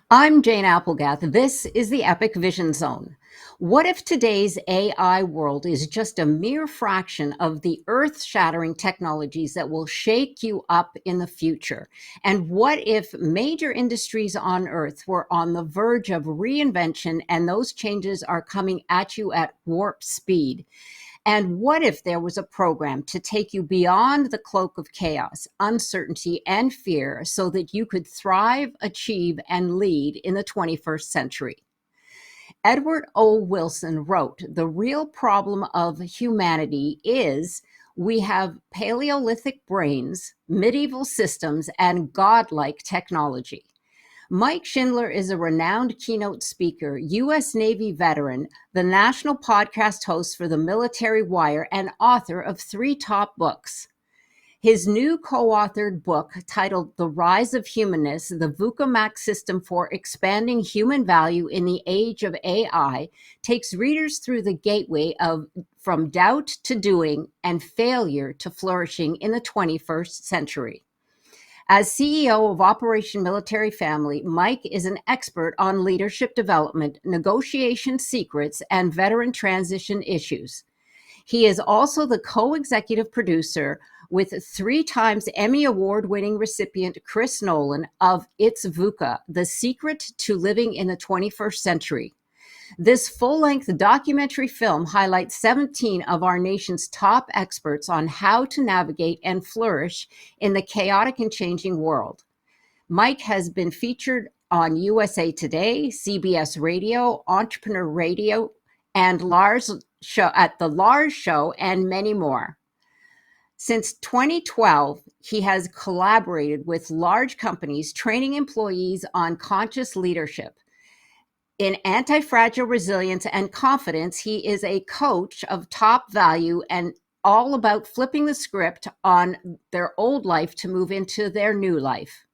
I'm Jane Applegath. This is the Epic Vision Zone. What if today's AI world is just a mere fraction of the earth shattering technologies that will shake you up in the future? And what if major industries on Earth were on the verge of reinvention and those changes are coming at you at warp speed? And what if there was a program to take you beyond the cloak of chaos, uncertainty, and fear so that you could thrive, achieve, and lead in the 21st century? Edward O. Wilson wrote, "The real problem of humanity is we have paleolithic brains, medieval systems, and godlike technology." Mike Schindler is a renowned keynote speaker, U.S. Navy veteran, the national podcast host for the Military Wire, and author of 3 top books. His new co-authored book, titled The Rise of Humanness, the VUCA MAX system for expanding human value in the age of AI, takes readers through the gateway of from doubt to doing and failure to flourishing in the 21st century. As CEO of Operation Military Family, Mike is an expert on leadership development, negotiation secrets, and veteran transition issues. He is also the co-executive producer with 3 times Emmy Award-winning recipient Chris Nolan of It's VUCA, The Secret to Living in the 21st Century. This full-length documentary film highlights 17 of our nation's top experts on how to navigate and flourish in the chaotic and changing world. Mike has been featured on USA Today, CBS Radio, Entrepreneur Radio, and at the Lars Show, and many more. Since 2012, he has collaborated with large companies training employees on conscious leadership. In anti-fragile resilience and confidence, he is a coach of top value and all about flipping the script on their old life to move into their new life.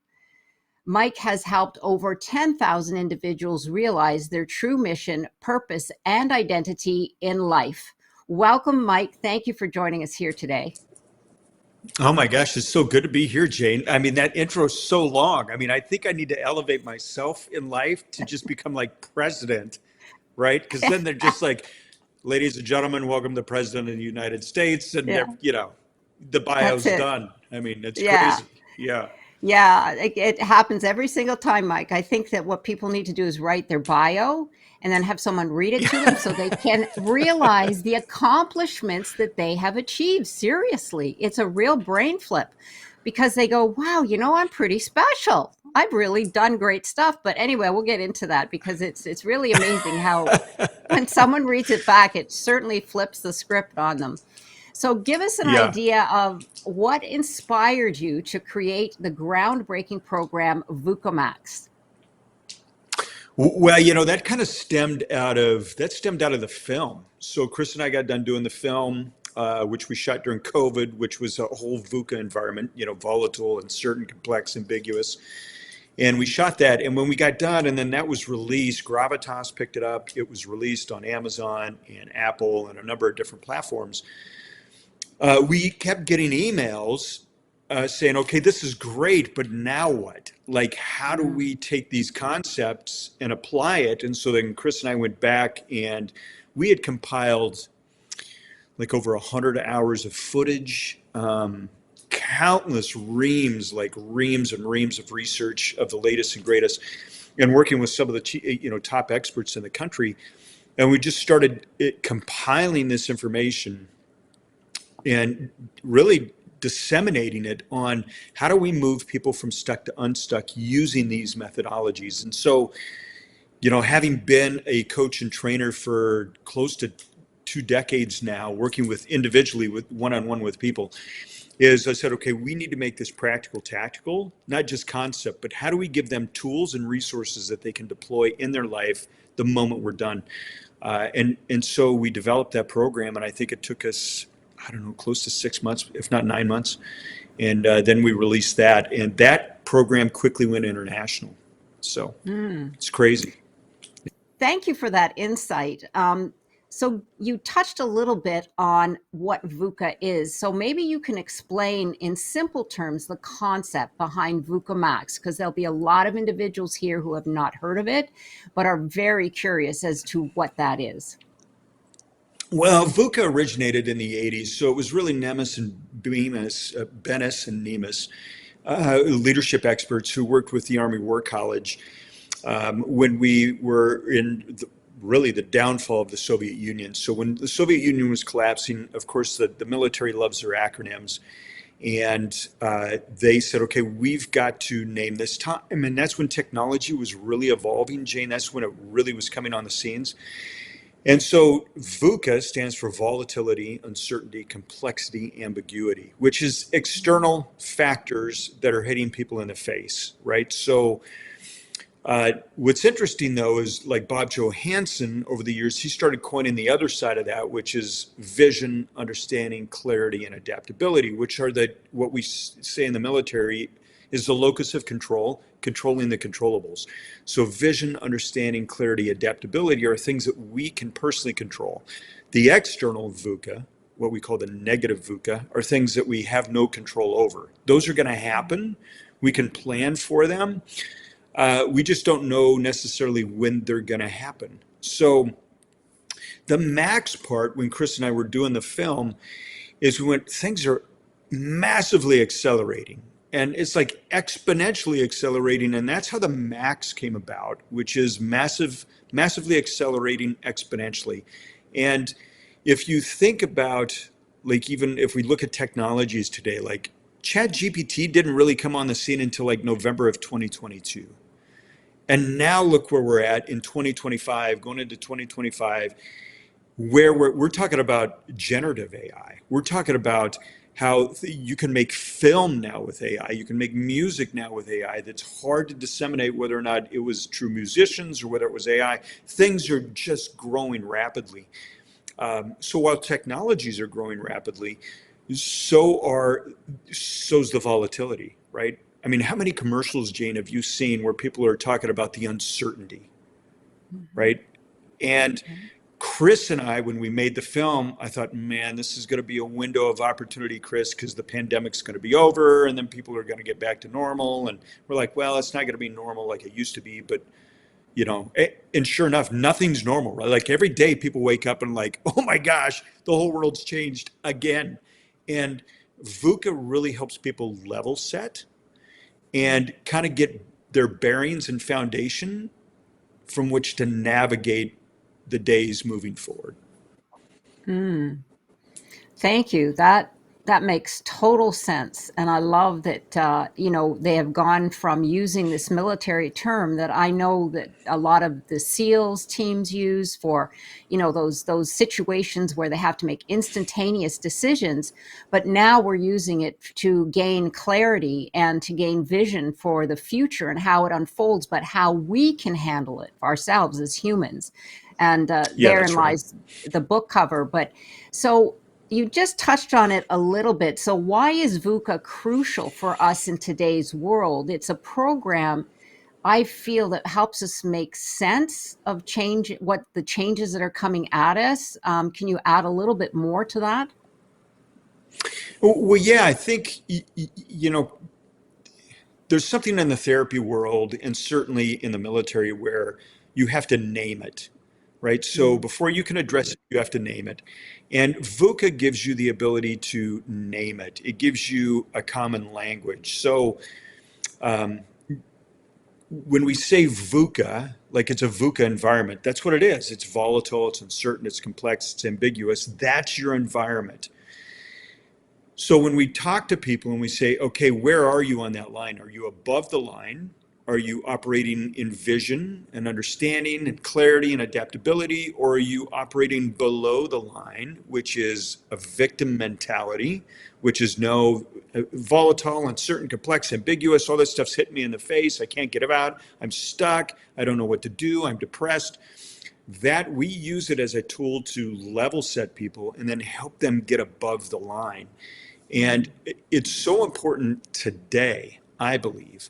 Mike has helped over 10,000 individuals realize their true mission, purpose, and identity in life. Welcome, Mike. Thank you for joining us here today. Oh my gosh, it's so good to be here, Jane. I mean, that intro is so long. I mean, I think I need to elevate myself in life to just become like president, right? Because then they're just like, ladies and gentlemen, welcome the president of the United States. And Yeah, they're, the that's bio's it. done. I mean, it's Yeah. crazy. Yeah. Yeah, it happens every single time, Mike. I think that what people need to do is write their bio and then have someone read it to them so they can realize the accomplishments that they have achieved. Seriously, it's a real brain flip because they go, wow, I'm pretty special. I've really done great stuff. But anyway, we'll get into that because it's really amazing how when someone reads it back, it certainly flips the script on them. So give us an Yeah. idea of what inspired you to create the groundbreaking program VUCAMAX. Well, that kind of stemmed out of the film. So Chris and I got done doing the film, which we shot during COVID, which was a whole VUCA environment, volatile, uncertain, complex, ambiguous. And we shot that. And when we got done, and then that was released, Gravitas picked it up. It was released on Amazon and Apple and a number of different platforms. We kept getting emails saying, okay, this is great, but now what? Like, how do Mm. we take these concepts and apply it? And so then Chris and I went back and we had compiled like over 100 hours of footage, countless reams, like reams and reams of research of the latest and greatest, and working with some of the top experts in the country. And we just started compiling this information and really disseminating it on how do we move people from stuck to unstuck using these methodologies. And so, having been a coach and trainer for close to 2 decades now, working with individually with one-on-one with people, is I said, okay, we need to make this practical, tactical, not just concept, but how do we give them tools and resources that they can deploy in their life the moment we're done? And so we developed that program, and I think it took us, I don't know, close to 6 months, if not 9 months. And then we released that, and that program quickly went international. So Mm. it's crazy. Thank you for that insight. So you touched a little bit on what VUCA is. So maybe you can explain in simple terms the concept behind VUCA Max, because there'll be a lot of individuals here who have not heard of it, but are very curious as to what that is. Well, VUCA originated in the 80s, so it was really Nemes and Bemis, Bennis and Nemes, leadership experts who worked with the Army War College when we were in really the downfall of the Soviet Union. So when the Soviet Union was collapsing, of course, the military loves their acronyms. And they said, okay, we've got to name this time. And that's when technology was really evolving, Jane. That's when it really was coming on the scenes. And so VUCA stands for volatility, uncertainty, complexity, ambiguity, which is external factors that are hitting people in the face, right? So what's interesting though is like Bob Johansen over the years, he started coining the other side of that, which is vision, understanding, clarity, and adaptability, which are what we say in the military is the locus of control, controlling the controllables. So vision, understanding, clarity, adaptability are things that we can personally control. The external VUCA, what we call the negative VUCA, are things that we have no control over. Those are going to happen. We can plan for them. We just don't know necessarily when they're going to happen. So the max part, when Chris and I were doing the film, is we went, things are massively accelerating. And it's like exponentially accelerating. And that's how the max came about, which is massively accelerating exponentially. And if you think about, like, even if we look at technologies today, like ChatGPT didn't really come on the scene until like November of 2022. And now look where we're at in 2025, going into 2025, where we're talking about generative AI. We're talking about how you can make film now with AI. You can make music now with AI that's hard to disseminate whether or not it was true musicians or whether it was AI. Things are just growing rapidly. So while technologies are growing rapidly, so's the volatility, right? I mean, how many commercials, Jane, have you seen where people are talking about the uncertainty, right? And Chris and I, when we made the film, I thought, man, this is going to be a window of opportunity, Chris, because the pandemic's going to be over and then people are going to get back to normal. And we're like, well, it's not going to be normal like it used to be, but and sure enough, nothing's normal, right? Like every day people wake up and like, oh my gosh, the whole world's changed again. And VUCA really helps people level set and kind of get their bearings and foundation from which to navigate the days moving forward. Thank you. That makes total sense, and I love that they have gone from using this military term that I know that a lot of the SEALs teams use for those situations where they have to make instantaneous decisions, but now we're using it to gain clarity and to gain vision for the future and how it unfolds, but how we can handle it ourselves as humans, and Yeah, therein that's right. lies the book cover. But so you just touched on it a little bit. So, why is VUCA crucial for us in today's world? It's a program I feel that helps us make sense of change, what the changes that are coming at us. Can you add a little bit more to that? Well, yeah, I think, there's something in the therapy world and certainly in the military where you have to name it, right? So Mm. before you can address it, you have to name it. And VUCA gives you the ability to name it. It gives you a common language. So when we say VUCA, like it's a VUCA environment, that's what it is. It's volatile, it's uncertain, it's complex, it's ambiguous. That's your environment. So when we talk to people and we say, okay, where are you on that line? Are you above the line? Are you operating in vision and understanding and clarity and adaptability? Or are you operating below the line, which is a victim mentality, which is no volatile, uncertain, complex, ambiguous, all this stuff's hitting me in the face. I can't get it out. I'm stuck. I don't know what to do. I'm depressed. That we use it as a tool to level set people and then help them get above the line. And it's so important today, I believe,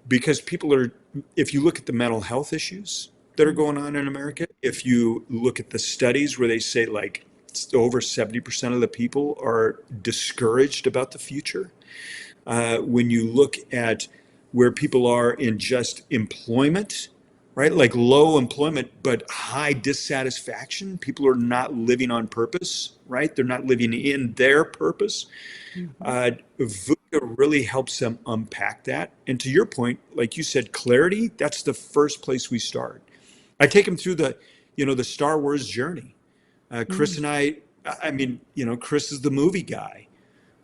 because people are, if you look at the mental health issues, that are going on in America. If you look at the studies where they say like over 70% of the people are discouraged about the future, when you look at where people are in just employment, right? Like low employment, but high dissatisfaction. People are not living on purpose, right? They're not living in their purpose. Mhm. VUCA really helps them unpack that. And to your point, like you said, clarity, that's the first place we start. I take them through the Star Wars journey. Chris Mm. and I mean, Chris is the movie guy.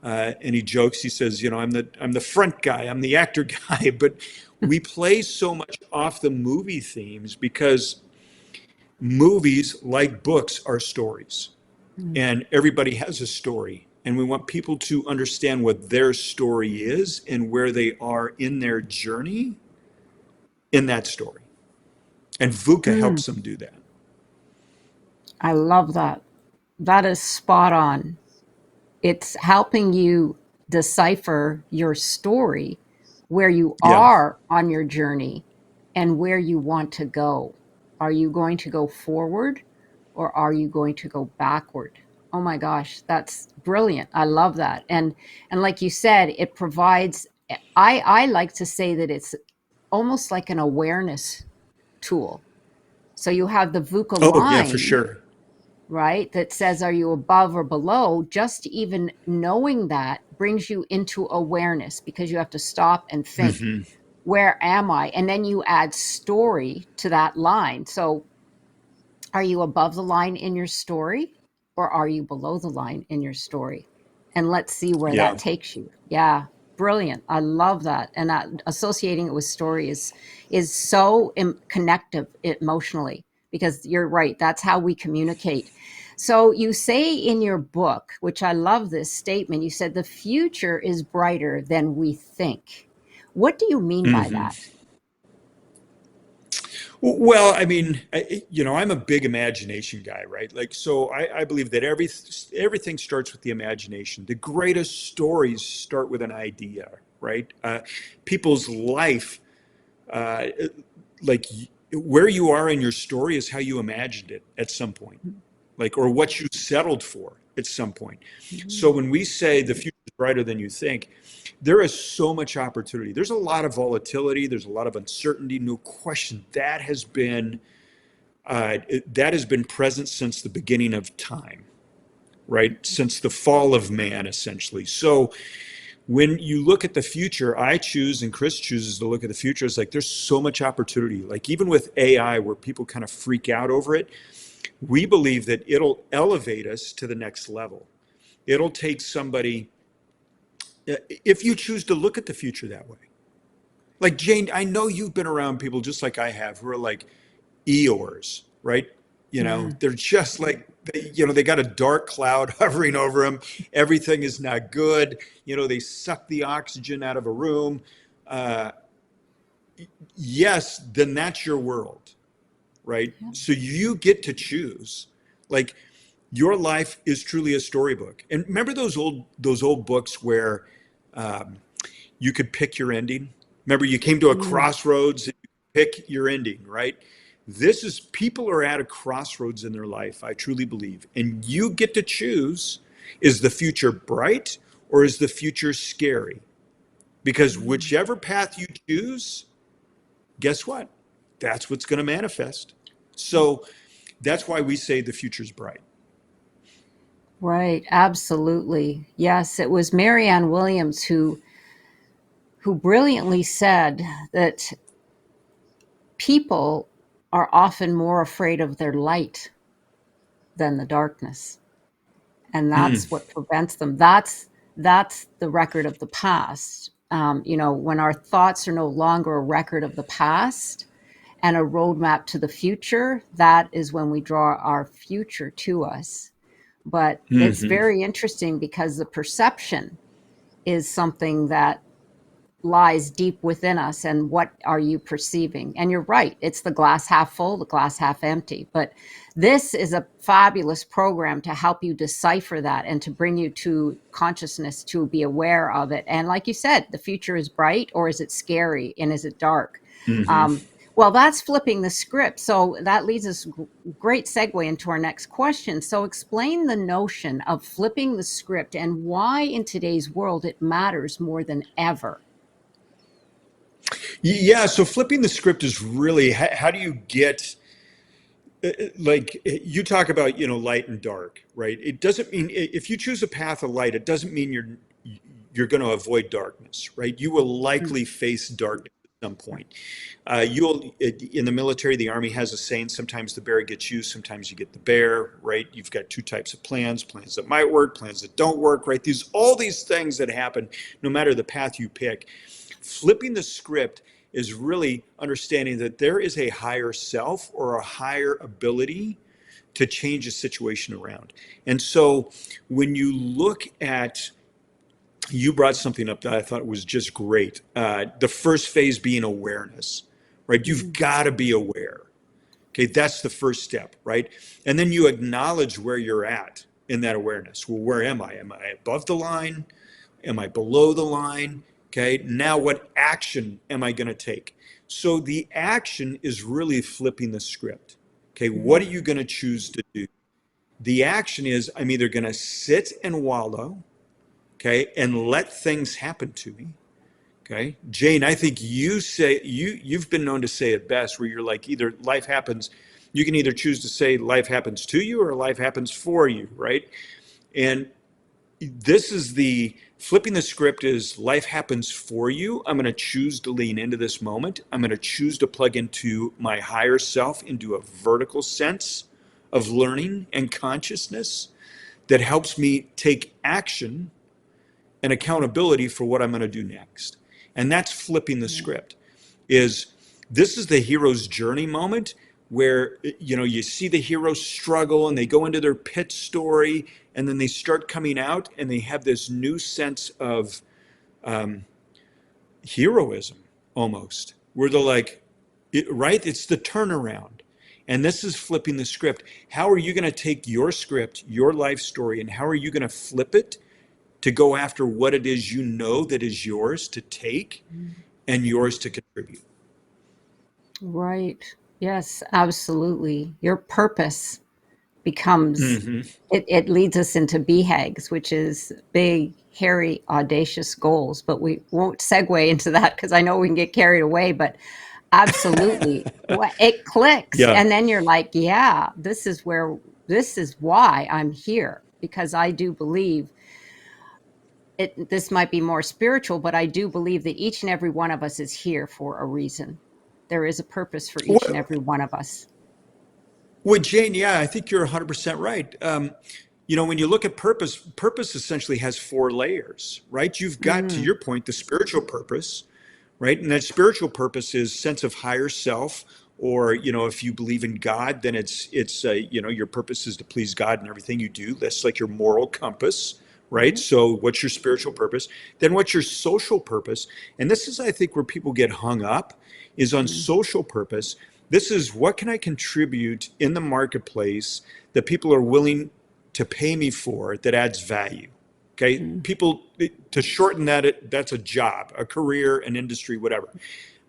And he jokes. He says, I'm the front guy. I'm the actor guy." But we play so much off the movie themes because movies, like books, are stories, Mm. and everybody has a story. And we want people to understand what their story is and where they are in their journey in that story. And VUCA Mm. helps them do that. I love that. That is spot on. It's helping you decipher your story, where you Yeah. are on your journey and where you want to go. Are you going to go forward or are you going to go backward? Oh my gosh, that's brilliant. I love that. And like you said, it provides I like to say that it's almost like an awareness tool. So you have the VUCA Oh, yeah, for line, sure. right? That says, are you above or below? Just even knowing that brings you into awareness because you have to stop and think, Hmm. where am I? And then you add story to that line. So are you above the line in your story or are you below the line in your story? And let's see where that Yeah. takes you. Yeah, brilliant. I love that. And associating it with story is so connective emotionally because you're right. That's how we communicate. So you say in your book, which I love this statement, you said the future is brighter than we think. What do you mean by Hmm. that? Well, I mean, I'm a big imagination guy, right? Like, so I believe that everything starts with the imagination. The greatest stories start with an idea, right? People's life, uh, like where you are in your story is how you imagined it at some point, like, or what you settled for at some point. So Mhm. when we say the future is brighter than you think, there is so much opportunity. There's a lot of volatility. There's a lot of uncertainty. No question. That has been present since the beginning of time, right? Since the fall of man, essentially. So when you look at the future, I choose and Chris chooses to look at the future. It's like there's so much opportunity. Like even with AI, where people kind of freak out over it, we believe that it'll elevate us to the next level. It'll take somebody, if you choose to look at the future that way. Like Jane, I know you've been around people just like I have who are like Eeyores, right? Mhm. They're just like, they got a dark cloud hovering over them. Everything is not good. They suck the oxygen out of a room. Uh, yes, then that's your world, right? Yeah. So you get to choose. Like your life is truly a storybook. And remember those old books where um, you could pick your ending. Remember, you came to a Mm. crossroads and you pick your ending, right? This is people are at a crossroads in their life, I truly believe. And you get to choose, is the future bright or is the future scary? Because Mm. whichever path you choose, guess what? That's what's going to manifest. So that's why we say the future's bright. Right, absolutely. Yes, it was Marianne Williams who brilliantly said that people are often more afraid of their light than the darkness, and Mm, that's what prevents them. That's the record of the past. When our thoughts are no longer a record of the past and a roadmap to the future, that is when we draw our future to us. But it's hmm. very interesting because the perception is something that lies deep within us, and what are you perceiving? And you're right, it's the glass half full, the glass half empty. But this is a fabulous program to help you decipher that and to bring you to consciousness to be aware of it. And like you said, the future is bright or is it scary and is it dark? Hmm. um, Well, that's flipping the script. So that leads us great segue into our next question. So explain the notion of flipping the script and why in today's world it matters more than ever. Yeah, so flipping the script is really how do you get like you talk about, light and dark, right? It doesn't mean if you choose a path of light, it doesn't mean you're going to avoid darkness, right? You will likely face darkness at some point. You'll in the military, the army has a saying: sometimes the bear gets you, sometimes you get the bear, right? You've got two types of plans: plans that might work, plans that don't work, right? All these things that happen, no matter the path you pick. Flipping the script is really understanding that there is a higher self or a higher ability to change a situation around. And so when you look at, you brought something up that I thought was just great. The first phase being awareness, right? You've got to be aware. Okay, that's the first step, right? And then you acknowledge where you're at in that awareness. Well, where am I? Am I above the line? Am I below the line? Okay, now what action am I going to take? So the action is really flipping the script. Okay, what are you going to choose to do? The action is I'm either going to sit and wallow, okay, and let things happen to me. Okay, Jane, I think you've been known to say it best, where you're like, either life happens, you can either choose to say life happens to you or life happens for you, right? And this is the flipping the script is life happens for you. I'm going to choose to lean into this moment. I'm going to choose to plug into my higher self, into a vertical sense of learning and consciousness that helps me take action and accountability for what I'm going to do next. And that's flipping the script. Is this is the hero's journey moment where you see the hero struggle and they go into their pit story and then they start coming out and they have this new sense of heroism almost, where they're like, right, it's the turnaround. And this is flipping the script. How are you going to take your script, your life story, and how are you going to flip it to go after what it is that is yours to take and yours to contribute? Right. Yes, absolutely. Your purpose becomes Hmm. it leads us into BHAGs, which is big, hairy, audacious goals. But we won't segue into that because I know we can get carried away. But absolutely, it clicks, Yeah. and then you're like, yeah, this is why I'm here, because I do believe it. This might be more spiritual, but I do believe that each and every one of us is here for a reason. There is a purpose for each and Well, every one of us. well, Jane, yeah, I think you're 100% right. When you look at purpose, purpose essentially has four layers, right? You've got, to Mm, your point, the spiritual purpose, right? And that spiritual purpose is sense of higher self, or if you believe in God, then it's your purpose is to please God in everything you do. That's like your moral compass, right? right. So what's your spiritual purpose? Then what's your social purpose? And this is, I think, where people get hung up, is on Mm, social purpose. This is, what can I contribute in the marketplace that people are willing to pay me for, that adds value? Okay, mm, people, to shorten that, that's a job, a career, an industry, whatever.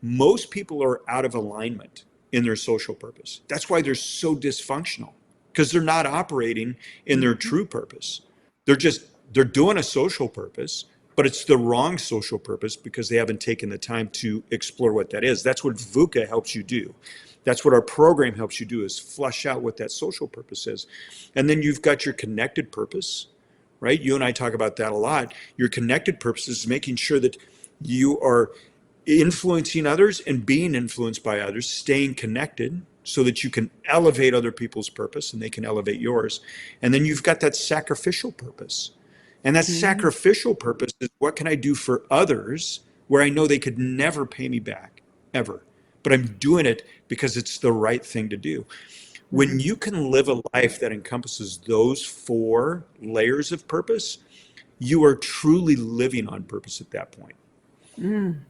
Most people are out of alignment in their social purpose. That's why they're so dysfunctional, because they're not operating in their mhm, true purpose. They're just, they're doing a social purpose, but it's the wrong social purpose because they haven't taken the time to explore what that is. That's what VUCA helps you do. That's what our program helps you do, is flush out what that social purpose is. And then you've got your connected purpose, right? You and I talk about that a lot. Your connected purpose is making sure that you are influencing others and being influenced by others, staying connected so that you can elevate other people's purpose and they can elevate yours. And then you've got that sacrificial purpose. And that mhm, sacrificial purpose is, what can I do for others where I know they could never pay me back, ever? But I'm doing it because it's the right thing to do. When mhm. you can live a life that encompasses those four layers of purpose, you are truly living on purpose at that point. Mm,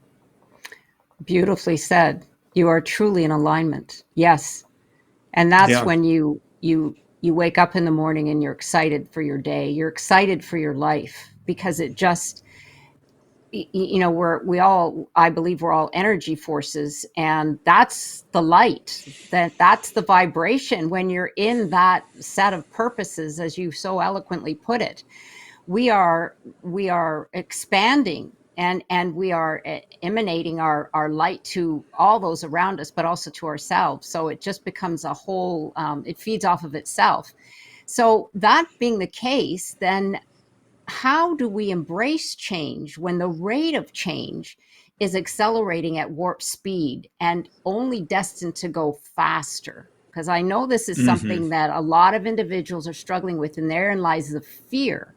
beautifully said. You are truly in alignment. Yes. And that's Yeah. when you wake up in the morning and you're excited for your day. You're excited for your life because I believe we're all energy forces, and that's the light, that's the vibration. When you're in that set of purposes, as you so eloquently put it, we are expanding, and we are emanating our light to all those around us, but also to ourselves. So it just becomes a whole, it feeds off of itself. So that being the case, then how do we embrace change when the rate of change is accelerating at warp speed and only destined to go faster? Because I know this is Hmm. something that a lot of individuals are struggling with, and therein lies the fear.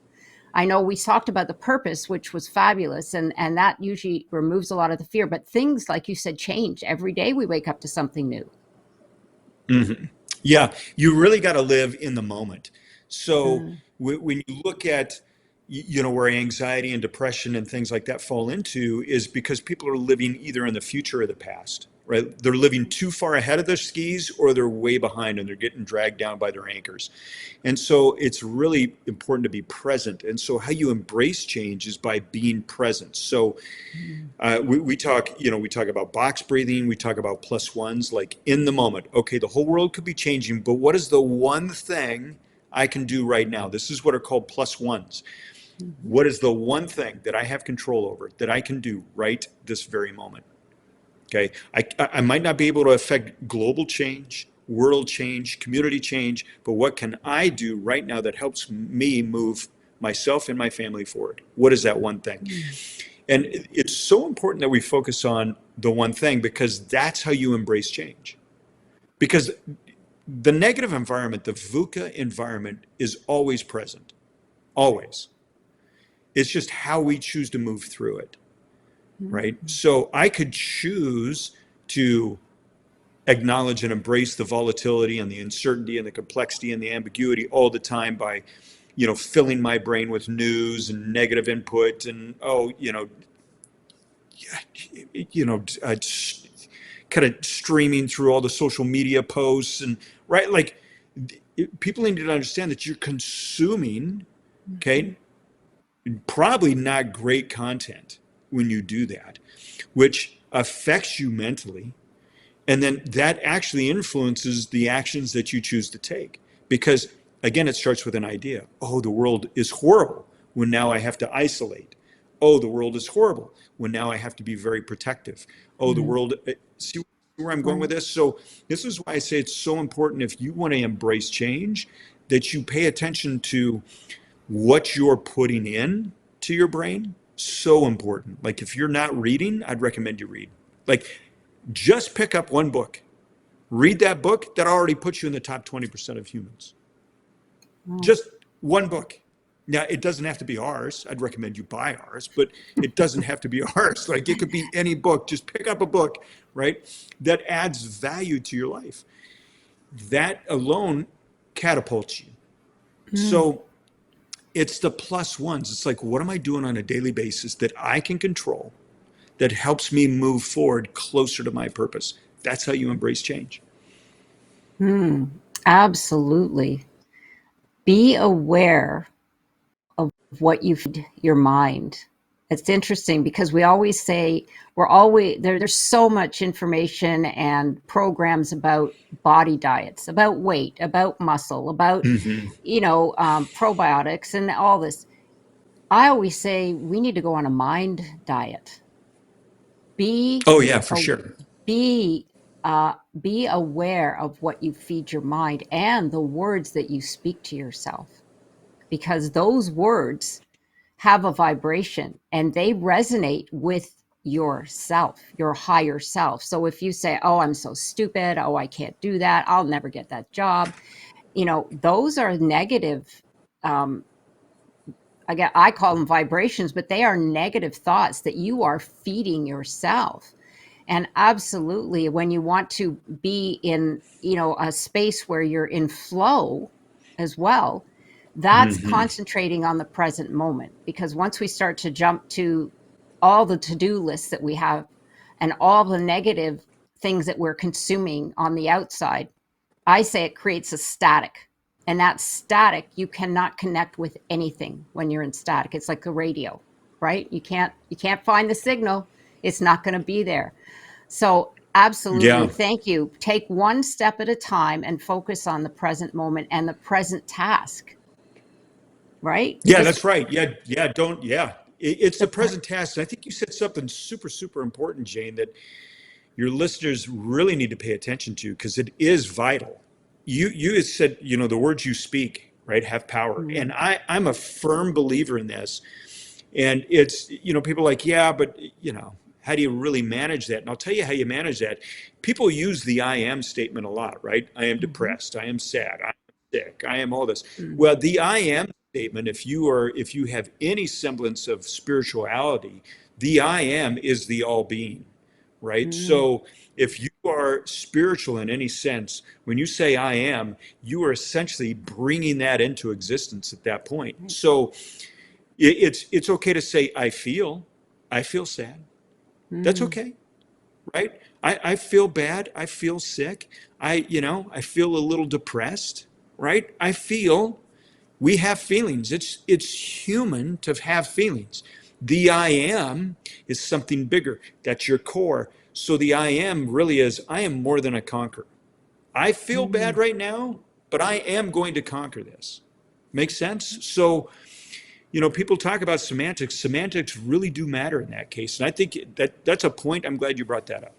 I know we talked about the purpose, which was fabulous, and that usually removes a lot of the fear. But things, like you said, change every day. We wake up to something new. Hmm. Yeah, you really got to live in the moment. So Mm, when you look at, where anxiety and depression and things like that fall into, is because people are living either in the future or the past, right? They're living too far ahead of their skis, or they're way behind and they're getting dragged down by their anchors. And so it's really important to be present. And so how you embrace change is by being present. So mm, we talk about box breathing, we talk about plus ones, like in the moment. Okay, the whole world could be changing, but what is the one thing I can do right now? This is what are called plus ones. mhm, What is the one thing that I have control over that I can do right this very moment? Okay, I might not be able to affect global change, world change, community change, but what can I do right now that helps me move myself and my family forward? What is that one thing? mm, And it's so important that we focus on the one thing, because that's how you embrace change. Because the negative environment, the VUCA environment, is always present, always. It's just how we choose to move through it, right? mm, So I could choose to acknowledge and embrace the volatility and the uncertainty and the complexity and the ambiguity all the time by, filling my brain with news and negative input and, you know, uh, kind of streaming through all the social media posts and, right, like, people need to understand that you're consuming, mhm, okay, probably not great content when you do that, which affects you mentally. And then that actually influences the actions that you choose to take. Because again, it starts with an idea. Oh, the world is horrible when now I have to isolate. Oh, the world is horrible when now I have to be very protective. Oh, the mhm. world, see where I'm going with Right. this? So, this is why I say it's so important, if you want to embrace change, that you pay attention to what you're putting in to your brain. So important. Like, if you're not reading, I'd recommend you read. Like, just pick up one book, read that book. That already puts you in the top 20% of humans. Oh. Just one book. Now, it doesn't have to be ours. I'd recommend you buy ours, but it doesn't have to be ours. Like, it could be any book. Just pick up a book, right? That adds value to your life. That alone catapults you. Mm. So it's the plus ones. It's like, what am I doing on a daily basis that I can control, that helps me move forward closer to my purpose? That's how you embrace change. Mm. Absolutely. Be aware of what you feed your mind. It's interesting because we always say there's so much information and programs about body diets, about weight, about muscle, about Hmm. probiotics and all this. I always say we need to go on a mind diet. Be Oh yeah, for a, sure. be be aware of what you feed your mind and the words that you speak to yourself, because those words have a vibration and they resonate with yourself, your higher self. So if you say, "Oh, I'm so stupid. Oh, I can't do that. I'll never get that job," those are negative. Um, I call them vibrations, but they are negative thoughts that you are feeding yourself. And absolutely, when you want to be in, a space where you're in flow as well, that's Hmm. concentrating on the present moment. Because once we start to jump to all the to-do lists that we have and all the negative things that we're consuming on the outside, I say it creates a static. And that static, you cannot connect with anything when you're in static. It's like a radio. right? You can't find the signal. It's not going to be there. So absolutely, Yeah. thank you. Take one step at a time and focus on the present moment and the present task, right? Yeah, Just that's right. Yeah, yeah, don't, yeah. It's the the present task. And I think you said something super, super important, Jane, that your listeners really need to pay attention to because it is vital. You had said, the words you speak, right, have power. And mm, I'm a firm believer in this. And it's, people are like, yeah, but, how do you really manage that? And I'll tell you how you manage that. People use the I am statement a lot, right? I am mhm, depressed. I am sad. I'm sick. I am all this. mm, Well, the I am statement, if you have any semblance of spirituality, the I am is the all being, right? mm, So if you are spiritual in any sense, when you say I am, you are essentially bringing that into existence at that point. right, So it's okay to say I feel sad. That's mm, okay, right? I feel bad. I feel sick. I feel a little depressed, right? We have feelings. It's human to have feelings. The I am is something bigger. That's your core. So the I am really is I am more than a conqueror. I feel bad mm. right now, but I am going to conquer this. Makes sense? So people talk about semantics. Semantics really do matter in that case. And I think that's a point. I'm glad you brought that up.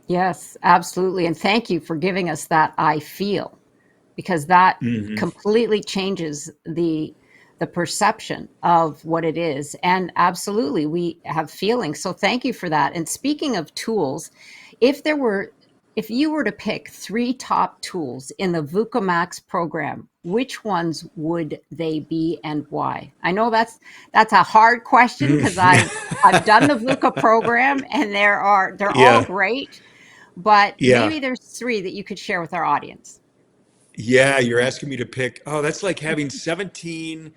Yes, absolutely. And thank you for giving us that I feel, because that Hmm. completely changes the perception of what it is. And absolutely, we have feelings. So thank you for that. And speaking of tools, if there were if you were to pick three top tools in the VUCAMAX program, which ones would they be and why? I know that's a hard question because I've done the VUCA program and they're all Yeah, great, but yeah, maybe there's three that you could share with our audience. yeah. You're asking me to pick. Oh, that's like having 17,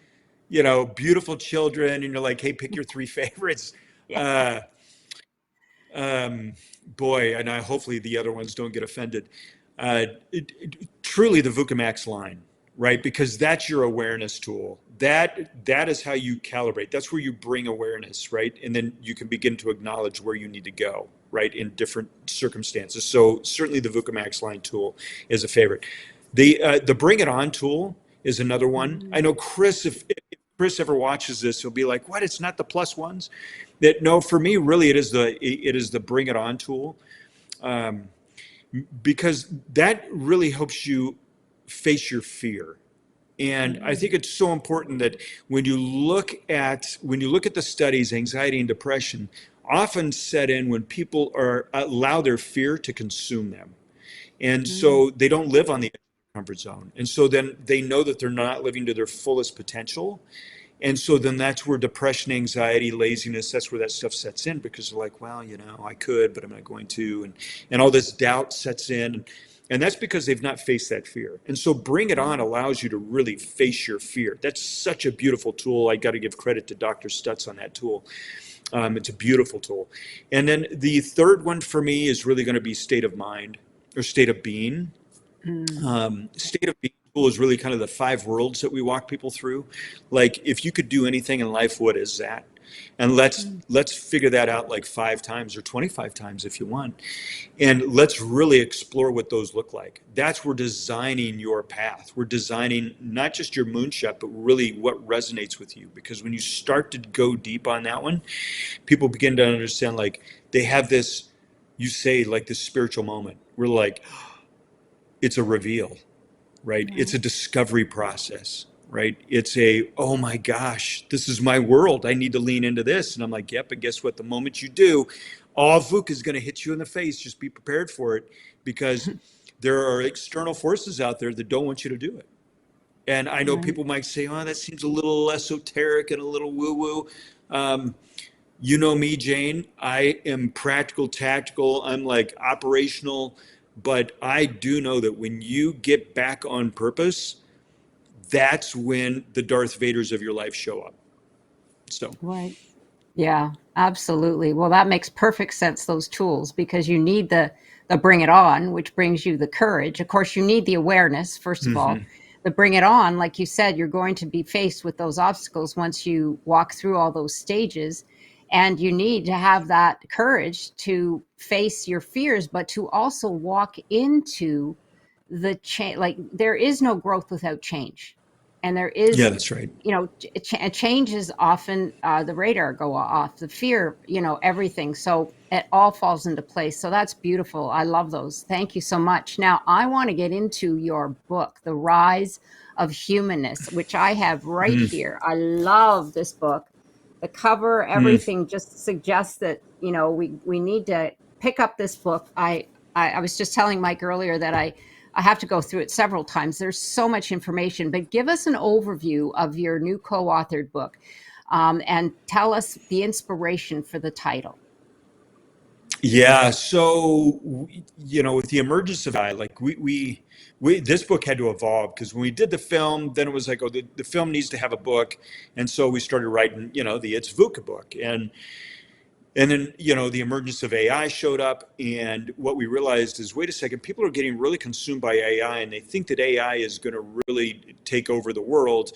beautiful children, and you're like, hey, pick your three favorites. Yeah. Uh, um, Boy, and hopefully the other ones don't get offended. Truly, the VUCAMAX line, right? Because that's your awareness tool. That is how you calibrate. That's where you bring awareness, right? And then you can begin to acknowledge where you need to go, right, in different circumstances. So certainly the VUCAMAX line tool is a favorite. The Bring It On tool is another one. I Mm, know Chris, if Chris ever watches this, he'll be like, "What? It's not the plus ones." That no, for me, really, it is the Bring It On tool, um, because that really helps you face your fear. And I think mm, it's so important that when you look at the studies, anxiety and depression often set in when people are allow their fear to consume them. And mm, so they don't live on the edge of their comfort zone. And so then they know that they're not living to their fullest potential. And so then that's where depression, anxiety, laziness, that's where that stuff sets in because they're like, well, I could, but I'm not going to. And all this doubt sets in. And that's because they've not faced that fear. And so Bring It On mm, allows you to really face your fear. That's such a beautiful tool. I got to give credit to Dr. Stutz on that tool. It's a beautiful tool. And then the third one for me is really going to be state of mind or state of being. mm, State of being tool is really kind of the five worlds that we walk people through. Like, if you could do anything in life, what is that? And let's mm. let's figure that out like 5 times or 25 times if you want. And let's really explore what those look like. That's where designing your path. We're designing not just your moonshot, but really what resonates with you. Because when you start to go deep on that one, people begin to understand like they have this, you say like this spiritual moment. We're like, it's a reveal, right? It's Right. a discovery process, right? It's a, oh my gosh, this is my world. I need to lean into this. And I'm like, yep. And guess what? The moment you do, all VUCA is going to hit you in the face. Just be prepared for it because there are external forces out there that don't want you to do it. And I know Right. people might say, oh, that seems a little esoteric and a little woo woo. Um, you know me, Jane. I am practical, tactical. I'm like operational. But I do know that when you get back on purpose, that's when the Darth Vaders of your life show up. So, Right. Yeah, absolutely. Well, that makes perfect sense, those tools, because you need the bring it on, which brings you the courage. Of course, you need the awareness, first of all, mhm. the bring it on, like you said, you're going to be faced with those obstacles once you walk through all those stages. And you need to have that courage to face your fears, but to also walk into the change. Like, there is no growth without change. And there Yeah, is, that's right. change is often, the radar go off, the fear, everything. So it all falls into place. So that's beautiful. I love those. Thank you so much. Now I want to get into your book, The Rise of Humanness, which I have right Mm, here. I love this book. The cover, mm. everything just suggests that, we need to pick up this book. I was just telling Mike earlier that I have to go through it several times. There's so much information, but give us an overview of your new co-authored book, and tell us the inspiration for the title. Yeah, so with the emergence of AI, like we this book had to evolve because when we did the film, then it was like, oh, the film needs to have a book, and so we started writing, the It's VUCA book, and then the emergence of AI showed up, and what we realized is, wait a second, people are getting really consumed by AI, and they think that AI is going to really take over the world.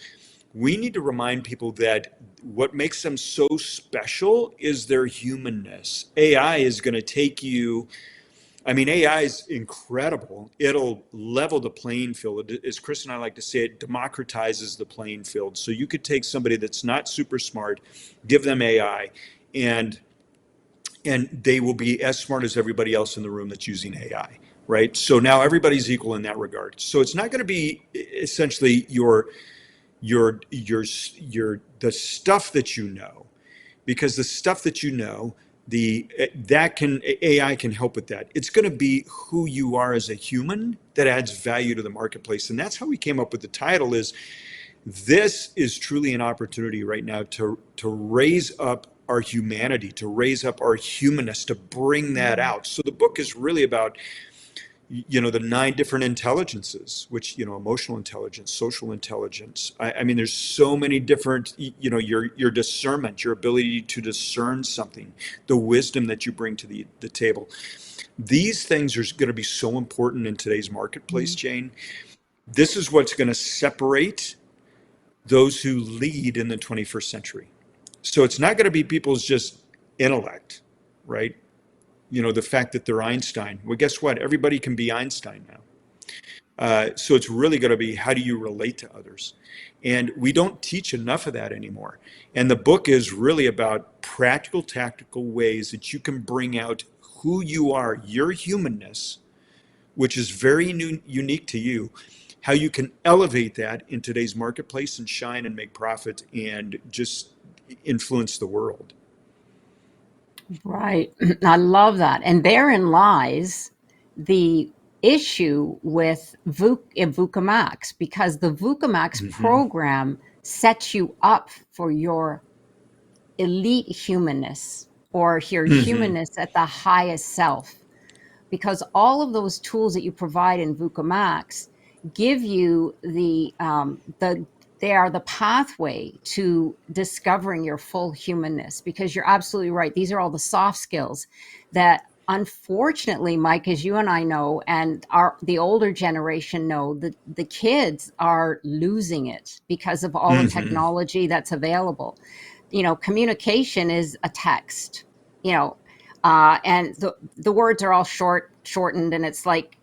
We need to remind people that what makes them so special is their humanness. AI is going to take you, I mean, AI is incredible. It'll level the playing field. As Chris and I like to say, it democratizes the playing field. So you could take somebody that's not super smart, give them AI, and they will be as smart as everybody else in the room that's using AI, right? So now everybody's equal in that regard. So it's not going to be essentially the stuff that because the stuff that that can AI can help with that. It's going to be who you are as a human that adds value to the marketplace, and that's how we came up with the title. This is truly an opportunity right now to raise up our humanity, to raise up our humanness, to bring that out. So the book is really about the 9 different intelligences, which emotional intelligence, social intelligence. I mean, there's so many different, your discernment, your ability to discern something, the wisdom that you bring to the table. These things are going to be so important in today's marketplace, Jane. This is what's going to separate those who lead in the 21st century. So it's not going to be people's just intellect, right? The fact that they're Einstein. Well, guess what? Everybody can be Einstein now. So it's really going to be, how do you relate to others? And we don't teach enough of that anymore. And the book is really about practical, tactical ways that you can bring out who you are, your humanness, which is very unique to you, how you can elevate that in today's marketplace and shine and make profit and just influence the world. Right. I love that. And therein lies the issue with VUCA MAX, because the VUCA MAX Mm-hmm. program sets you up for your elite humanness, or your Mm-hmm. humanness at the highest self, because all of those tools that you provide in VUCA MAX give you they are the pathway to discovering your full humanness. Because you're absolutely right, these are all the soft skills that, unfortunately, Mike, as you and I know, and the older generation know, that the kids are losing it because of all the Mm-hmm. technology that's available. Communication is a text, you know and the words are all shortened, and it's like,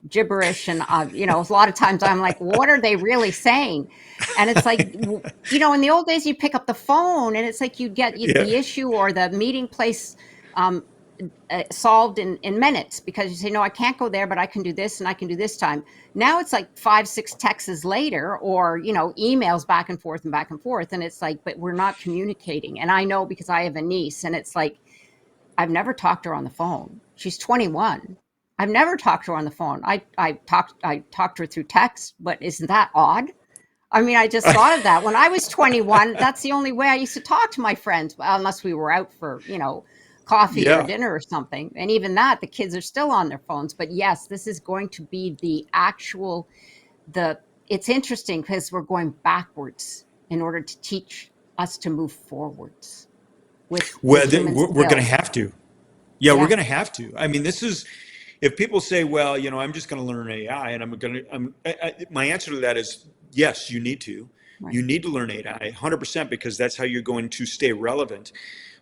gibberish. And a lot of times I'm like, what are they really saying? And it's like, in the old days, you pick up the phone and it's like you get Yeah. the issue or the meeting place, um, solved in minutes, because you say, no, I can't go there, but I can do this and I can do this time. Now it's like 5 6 texts later, or emails back and forth and back and forth, and it's like, but we're not communicating. And I know, because I have a niece, and it's like, I've never talked to her on the phone. She's 21. I've never talked to her on the phone. I talked to her through text, but isn't that odd? I mean, I just thought of that. When I was 21, that's the only way I used to talk to my friends, unless we were out for, coffee or Yeah. dinner or something. And even that, the kids are still on their phones. But yes, this is going to be the it's interesting, because we're going backwards in order to teach us to move forwards with Well, human we're going to skills. have to. Yeah, we're Yeah. going to have to. I mean, this is, if people say, well, I'm just going to learn AI, and my answer to that is yes, you need to. Right. You need to learn AI 100% because that's how you're going to stay relevant.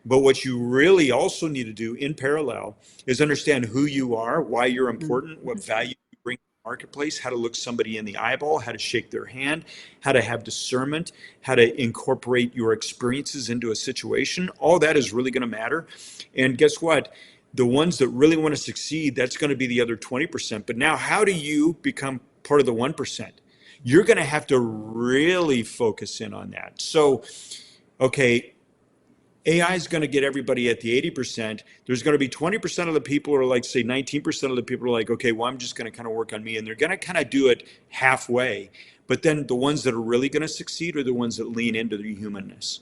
But what you really also need to do in parallel is understand who you are, why you're important, what value you bring to the marketplace, how to look somebody in the eyeball, how to shake their hand, how to have discernment, how to incorporate your experiences into a situation. All that is really going to matter. And guess what? The ones that really want to succeed, that's going to be the other 20%. But now, how do you become part of the 1%? You're going to have to really focus in on that. So, okay, AI is going to get everybody at the 80%. There's going to be 20% of the people, or like say 19% of the people are like, okay, well, I'm just going to kind of work on me. And they're going to kind of do it halfway. But then the ones that are really going to succeed are the ones that lean into the humanness.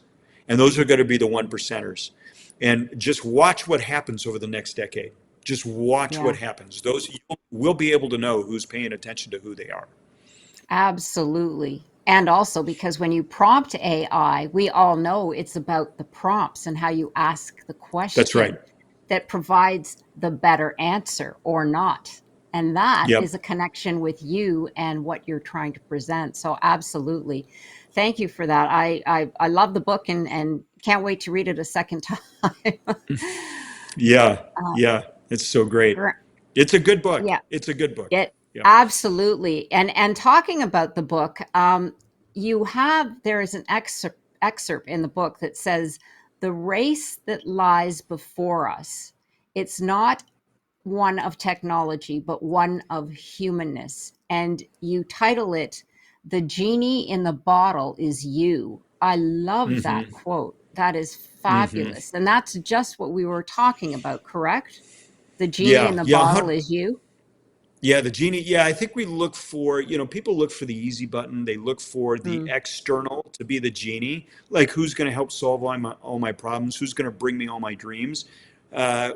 And those are going to be the 1%ers. And just watch what happens over the next decade. Just watch Yeah. what happens. Those will be able to know who's paying attention to who they are. Absolutely. And also because when you prompt AI, we all know it's about the prompts and how you ask the That's right. question that provides the better answer or not. And that is Yep. a connection with you and what you're trying to present. So absolutely. Thank you for that. I love the book and can't wait to read it a second time. Yeah. uh, Yeah. It's so great. gr- It's a good book. yeah. It's a good book. It Yep. absolutely. And talking about the book, there is an excerpt in the book that says the race that lies before us. It's not one of technology, but one of humanness. And you title it "The Genie in the Bottle Is You." I love that Mm-hmm. quote. That is Mm-hmm. fabulous. And that's just what we were talking about, correct? The genie in Yeah. the Yeah. bottle is you. Yeah, the genie. Yeah, I think we look for, people look for the easy button. They look for the Mm. external to be the genie. Like, who's going to help solve all my problems? Who's going to bring me all my dreams?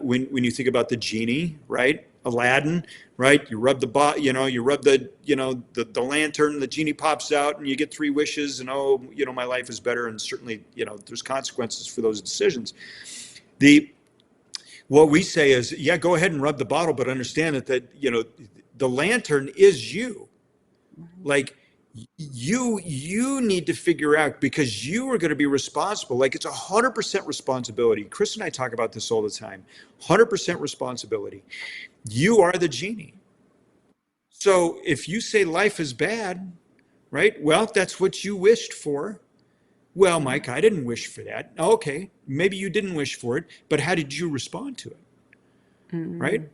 When you think about the genie, right? Aladdin, right? You rub the you rub the lantern, the genie pops out, and you get three wishes, and my life is better. And certainly, there's consequences for those decisions. The What we say is, yeah, go ahead and rub the bottle, but understand that the lantern is you. Like, you need to figure out, because you are going to be responsible. Like, it's 100% responsibility. Chris and I talk about this all the time. 100% responsibility. You are the genie. So if you say life is bad, right? Well, that's what you wished for. Well, Right. Mike, I didn't wish for that. Okay, maybe you didn't wish for it, but how did you respond to it? Right? Mm.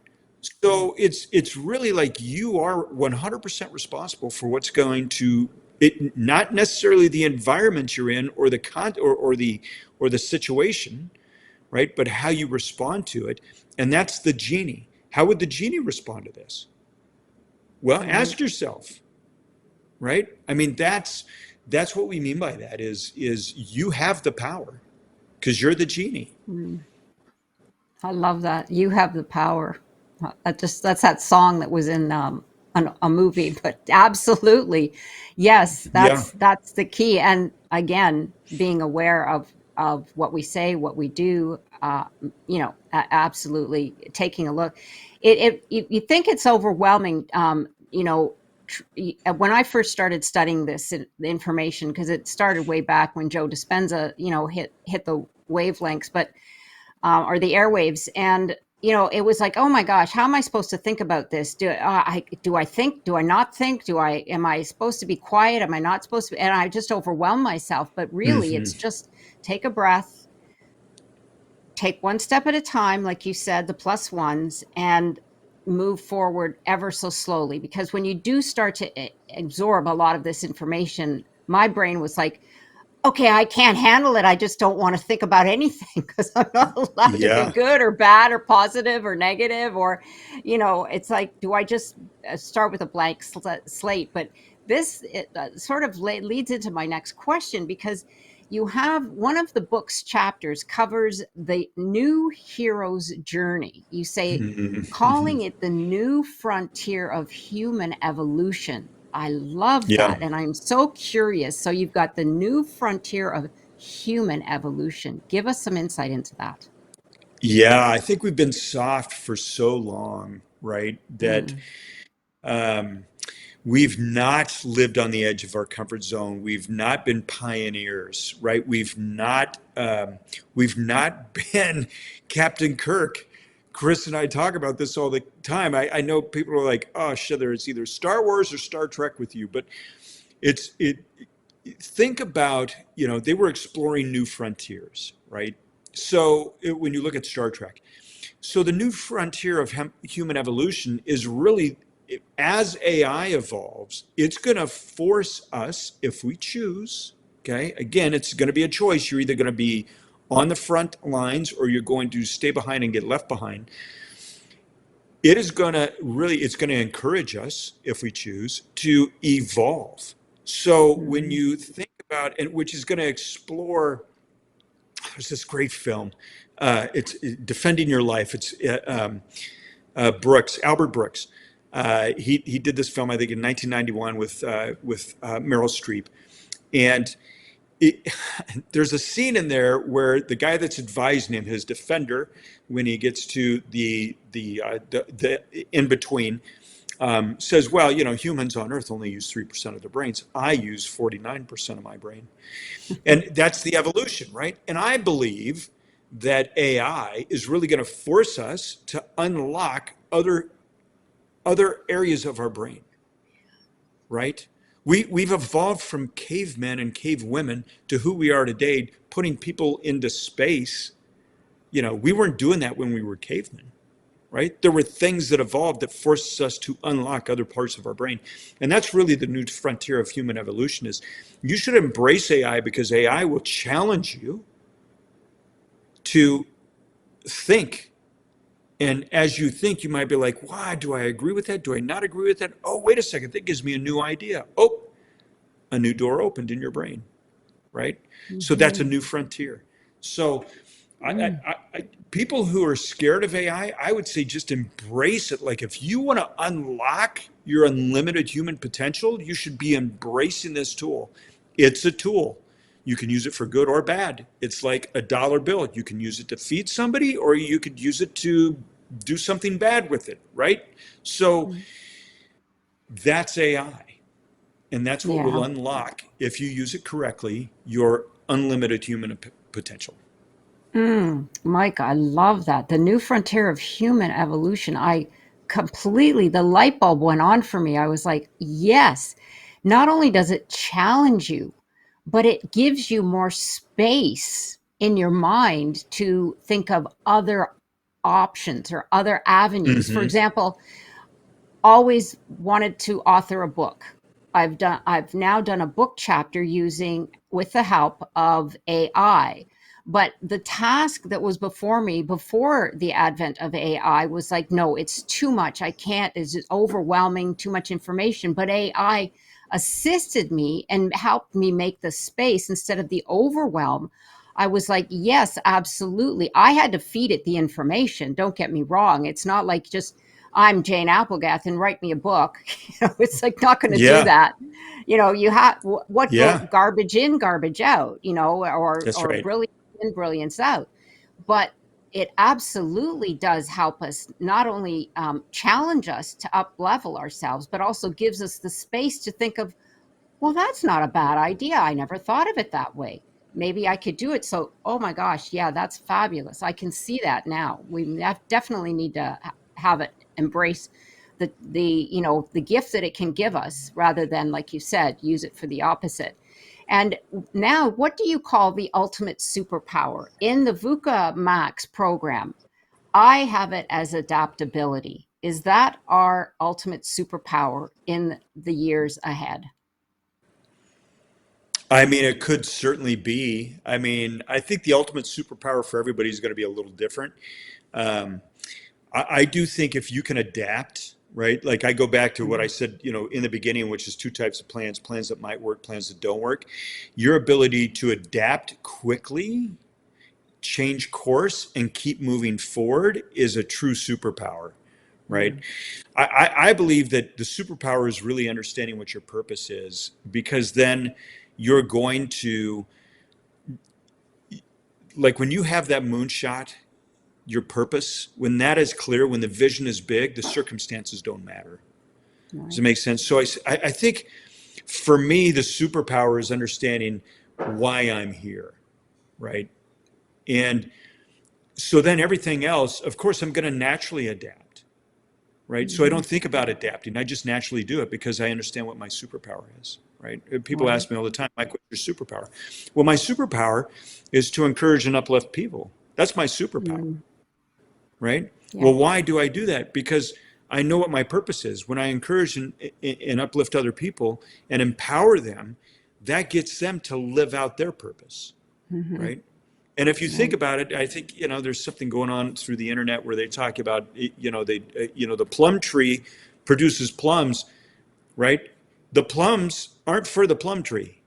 So it's really like you are 100% responsible for what's going to it, not necessarily the environment you're in, or the situation, right? But how you respond to it. And that's the genie. How would the genie respond to this? Well, Right. ask yourself, right? I mean, that's what we mean by that is you have the power because you're the genie. Mm. I love that. You have the power. That's that song that was in a movie, but absolutely, yes, Yeah. that's the key. And again, being aware of what we say, what we do, absolutely taking a look. You think it's overwhelming, when I first started studying the information, because it started way back when Joe Dispenza, hit the wavelengths, but or the airwaves. And it was like, oh my gosh, how am I supposed to think about this? Do I think? Do I not think? Am I supposed to be quiet? Am I not supposed to be? And I just overwhelm myself. But really, Hmm. it's just take a breath, take one step at a time, like you said, the plus ones, and move forward ever so slowly. Because when you do start to absorb a lot of this information, my brain was like, okay, I can't handle it. I just don't want to think about anything because I'm not allowed to be Yeah. good or bad or positive or negative. Or, it's like, do I just start with a blank slate? But this sort of leads into my next question, because you have one of the book's chapters covers the new hero's journey. You say, calling it the new frontier of human evolution. I love Yeah. that. And I'm so curious. So you've got the new frontier of human evolution. Give us some insight into that. Yeah, I think we've been soft for so long, right? That Mm, um, we've not lived on the edge of our comfort zone. We've not been pioneers, right? We've not been Captain Kirk. Chris and I talk about this all the time. I know people are like, "Oh, Schindler, it's either Star Wars or Star Trek with you," but it's it. Think about, they were exploring new frontiers, right? So when you look at Star Trek, so the new frontier of human evolution is really, as AI evolves, it's going to force us, if we choose, okay, again, it's going to be a choice. You're either going to be on the front lines or you're going to stay behind and get left behind. It's going to encourage us, if we choose, to evolve. So when mm, you think about, and which is going to explore, there's this great film. It's Defending Your Life. It's Albert Brooks. He did this film, I think, in 1991 with Meryl Streep, and it, there's a scene in there where the guy that's advising him, his defender, when he gets to the in between, says, "Well, humans on Earth only use 3% of their brains. I use 49% of my brain." And that's the evolution, right? And I believe that AI is really going to force us to unlock other areas of our brain, right? We've evolved from cavemen and cave women to who we are today, putting people into space. We weren't doing that when we were cavemen, right? There were things that evolved that forced us to unlock other parts of our brain. And that's really the new frontier of human evolution is you should embrace AI because AI will challenge you to think. And as you think, you might be like, why do I agree with that? Do I not agree with that? Oh, wait a second. That gives me a new idea. Oh, a new door opened in your brain, right? So that's a mhm, new frontier. So mm, people who are scared of I would say just embrace it. Like if you want to unlock your unlimited human potential, you should be embracing this tool. It's a tool. You can use it for good or bad. It's like a dollar bill. You can use it to feed somebody, or you could use it to do something bad with it, right? So mm. that's AI. And that's what will Yeah. unlock, if you use it correctly, your unlimited human potential. Mike, I love that. The new frontier of human evolution. The light bulb went on for me. I was like, yes, not only does it challenge you, but it gives you more space in your mind to think of other options or other avenues. For Hmm. example, always wanted to author a book. I've now done a book chapter using with the help of AI. But the task that was before me before the advent of AI was like, no, it's too much. I can't, it's overwhelming, too much information. But AI assisted me and helped me make the space instead of the overwhelm. I was like, yes, absolutely. I had to feed it the information. Don't get me wrong. It's not like just I'm Jane Applegath and write me a book. It's like not going to do Yeah, that. You have what yeah, garbage in, garbage out. that's Or right. brilliance in, brilliance out. But it absolutely does help us not only challenge us to up level ourselves, but also gives us the space to think of, well, that's not a bad idea. I never thought of it that way. Maybe I could do it. So, oh my gosh, yeah, that's fabulous. I can see that now. Definitely need to have it embrace the gift that it can give us rather than, like you said, use it for the opposite. And now, what do you call the ultimate superpower in the VUCA Max program? I have it as adaptability. Is that our ultimate superpower in the years ahead? I mean, it could certainly be. I mean, I think the ultimate superpower for everybody is going to be a little different. Um, I do think if you can adapt, right? Like I go back to what I Mhm. said, in the beginning, which is two types of plans: plans that might work, plans that don't work. Your ability to adapt quickly, change course, and keep moving forward is a true superpower, right? Mm. I believe that the superpower is really understanding what your purpose is, because then you're going to, like when you have that moonshot, your purpose, when that is clear, when the vision is big, the circumstances don't matter. Right. Does it make sense? So I think for me, the superpower is understanding why I'm here, right? And so then everything else, of course, I'm going to naturally adapt, right? So I Mm-hmm. don't think about adapting. I just naturally do it because I understand what my superpower is, right? People Right. ask me all the time, Mike, what's your superpower? Well, my superpower is to encourage and uplift people. That's my superpower, Mm. right? Yeah. Well, why do I do that? Because I know what my purpose is. When I encourage and uplift other people and empower them, that gets them to live out their purpose, Mm-hmm. right? And if you think Right. about it, I think, there's something going on through the internet where they talk about, the plum tree produces plums, right? The plums aren't for the plum tree.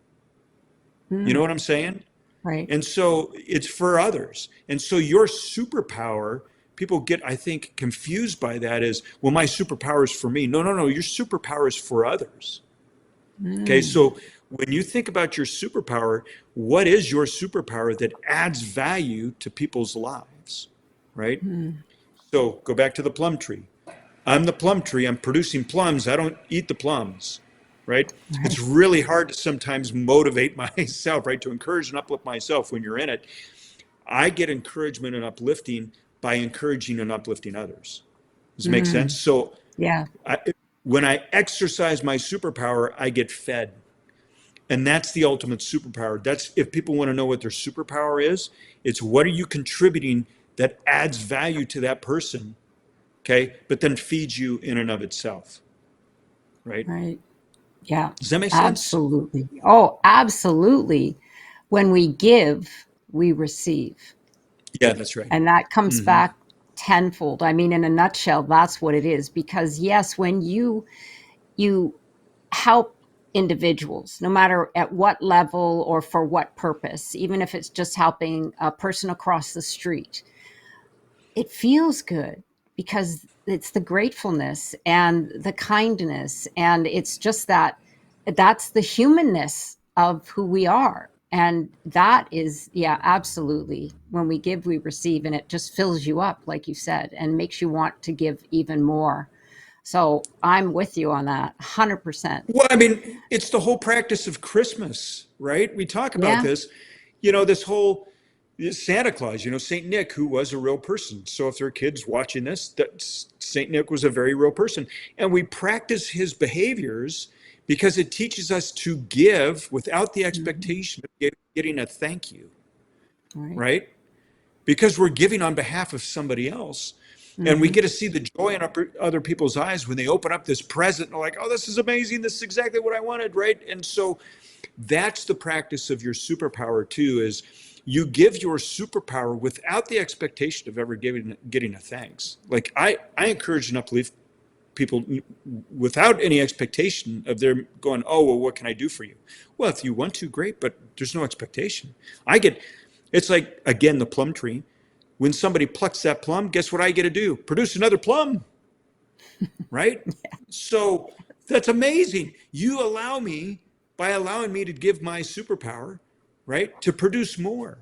You know Mm. what I'm saying? Right. And so it's for others. And so your superpower, people get, I think, confused by that is, well, my superpower is for me. No, no, no. Your superpower is for others. Okay. Mm. So when you think about your superpower, what is your superpower that adds value to people's lives? Right. Mm. So go back to the plum tree. I'm the plum tree. I'm producing plums. I don't eat the plums, right? It's Right. really hard to sometimes motivate myself, right? To encourage and uplift myself when you're in it. I get encouragement and uplifting by encouraging and uplifting others. Does it make sense? Mm. So Yeah. I, when I exercise my superpower, I get fed. And that's the ultimate superpower. That's if people want to know what their superpower is, it's what are you contributing that adds value to that person, okay, but then feeds you in and of itself, right? Right. Yeah. Does that make sense? Absolutely. Oh, absolutely. When we give, we receive. Yeah, that's right. And that comes Hmm. back tenfold. I mean, in a nutshell, that's what it is. Because yes, when you help individuals, no matter at what level or for what purpose, even if it's just helping a person across the street, it feels good because it's the gratefulness and the kindness. And it's just that's the humanness of who we are. And that is, yeah, absolutely. When we give, we receive, and it just fills you up, like you said, and makes you want to give even more. So I'm with you on that 100%. Well, I mean, it's the whole practice of Christmas, right? We talk about Yeah. this, this whole Santa Claus, Saint Nick, who was a real person. So if there are kids watching this, that Saint Nick was a very real person. And we practice his behaviors because it teaches us to give without the Mhm. expectation of getting a thank you, Right. right? Because we're giving on behalf of somebody else. And we Hmm. get to see the joy in other people's eyes when they open up this present and they're like, oh, this is amazing. This is exactly what I wanted, right? And so that's the practice of your superpower too, is you give your superpower without the expectation of ever getting a thanks. Like I encourage and uplift people without any expectation of their going, oh, well, what can I do for you? Well, if you want to, great, but there's no expectation. It's like, again, the plum tree. When somebody plucks that plum, guess what I get to do? Produce another plum, right? So that's amazing. You allow me, by allowing me to give my superpower, right, to produce more,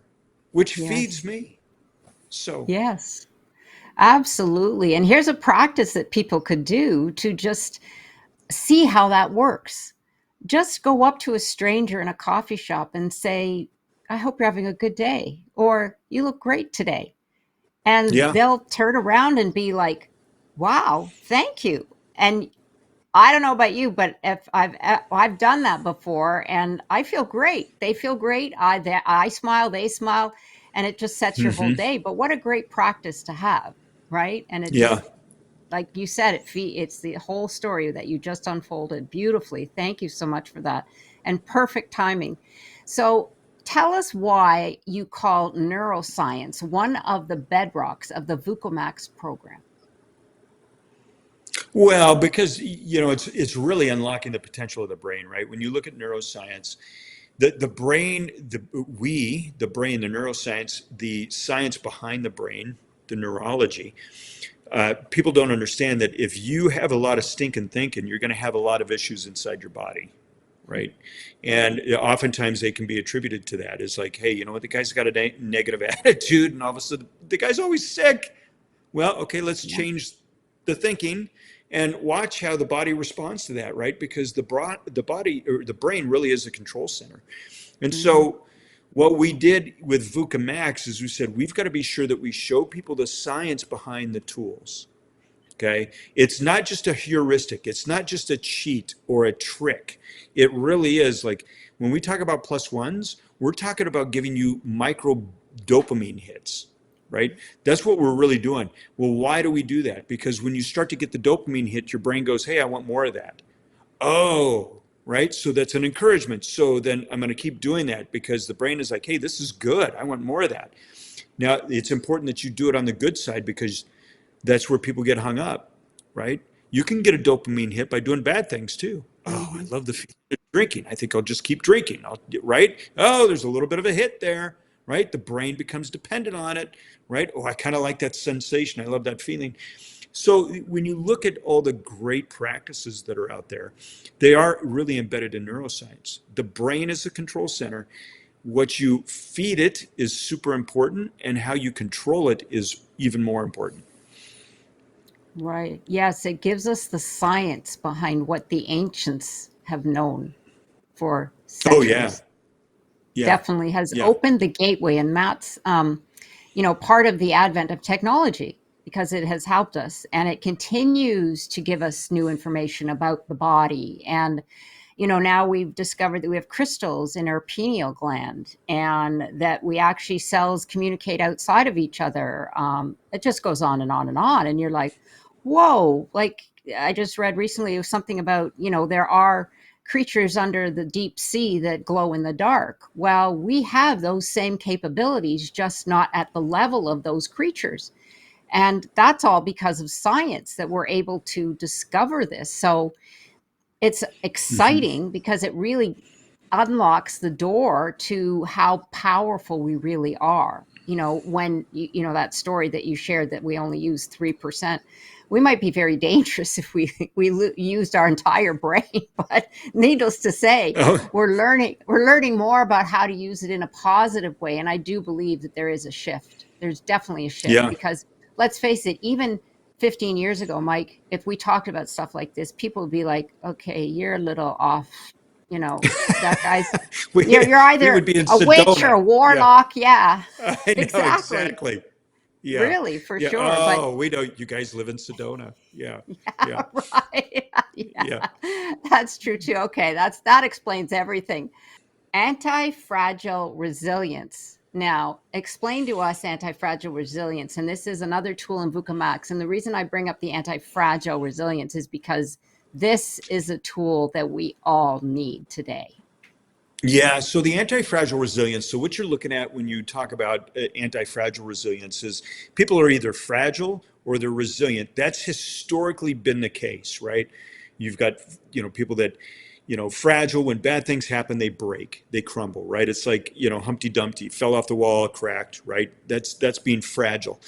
which feeds Yes. me. So, Yes. Absolutely. And here's a practice that people could do to just see how that works. Just go up to a stranger in a coffee shop and say, I hope you're having a good day, or you look great today. And yeah. they'll turn around and be like, wow, thank you. And I don't know about you, but if I've done that before, and I feel great. They feel great. I smile, they smile, and it just sets your whole Hmm. day. But what a great practice to have, right? And it Yeah. just, like you said, it's the whole story that you just unfolded beautifully. Thank you so much for that, and perfect timing. So tell us why you call neuroscience one of the bedrocks of the VUCAMAX program. Well, because it's really unlocking the potential of the brain, right? When you look at neuroscience, the brain, the brain, the neuroscience, the science behind the brain, the neurology. People don't understand that if you have a lot of stinking thinking, you're going to have a lot of issues inside your body, right? And oftentimes they can be attributed to that. It's like, hey, you know what, the guy's got a negative attitude, and all of a sudden the guy's always sick. Well, okay, let's Yeah. change the thinking and watch how the body responds to that, right? Because the body or the brain really is a control center. And Hmm. so what we did with VUCA Max is we said we've got to be sure that we show people the science behind the tools. Okay. It's not just a heuristic. It's not just a cheat or a trick. It really is like when we talk about plus ones, we're talking about giving you micro dopamine hits, right? That's what we're really doing. Well, why do we do that? Because when you start to get the dopamine hit, your brain goes, hey, I want more of that. Oh, right. So that's an encouragement. So then I'm going to keep doing that because the brain is like, hey, this is good. I want more of that. Now, it's important that you do it on the good side because that's where people get hung up, right? You can get a dopamine hit by doing bad things too. Oh, I Hmm. love the feeling of drinking. I think I'll just keep drinking. Right? Oh, there's a little bit of a hit there, right? The brain becomes dependent on it, right? Oh, I kind of like that sensation. I love that feeling. So when you look at all the great practices that are out there, they are really embedded in neuroscience. The brain is the control center. What you feed it is super important, and how you control it is even more important. Right. Yes, it gives us the science behind what the ancients have known for Oh yeah, centuries. yeah, Definitely has yeah. opened the gateway, and that's part of the advent of technology because it has helped us, and it continues to give us new information about the body. And now we've discovered that we have crystals in our pineal gland, and that we actually cells communicate outside of each other. It just goes on and on and on, and you're like, whoa. Like, I just read recently something about, there are creatures under the deep sea that glow in the dark. Well, we have those same capabilities, just not at the level of those creatures. And that's all because of science that we're able to discover this. So it's Hmm. exciting because it really unlocks the door to how powerful we really are. When that story that you shared, that we only use 3%, we might be very dangerous if we used our entire brain. But needless to say, Oh, we're learning more about how to use it in a positive way. And I do believe that there is a shift. There's definitely a shift yeah. because, let's face it, even 15 years ago, Mike, if we talked about stuff like this, people would be like, okay, you're a little off. That guy's, you're We would either be in a witch or Sedona. a Yeah, warlock. Yeah, I know exactly. exactly. Yeah, Really, for yeah. sure. But Oh, we know you guys live in Sedona. Yeah, yeah, yeah, right. yeah. Yeah, that's true too. Okay, that explains everything. Anti-fragile resilience. Now, explain to us anti-fragile resilience. And this is another tool in VUCAMAX. And the reason I bring up the anti-fragile resilience is because this is a tool that we all need today. Yeah, so the anti-fragile resilience, so what you're looking at when you talk about anti-fragile resilience is people are either fragile or they're resilient. That's historically been the case, right? You've got, people that, fragile, when bad things happen, they break, they crumble, right? It's like, Humpty Dumpty fell off the wall, cracked, right? That's being fragile.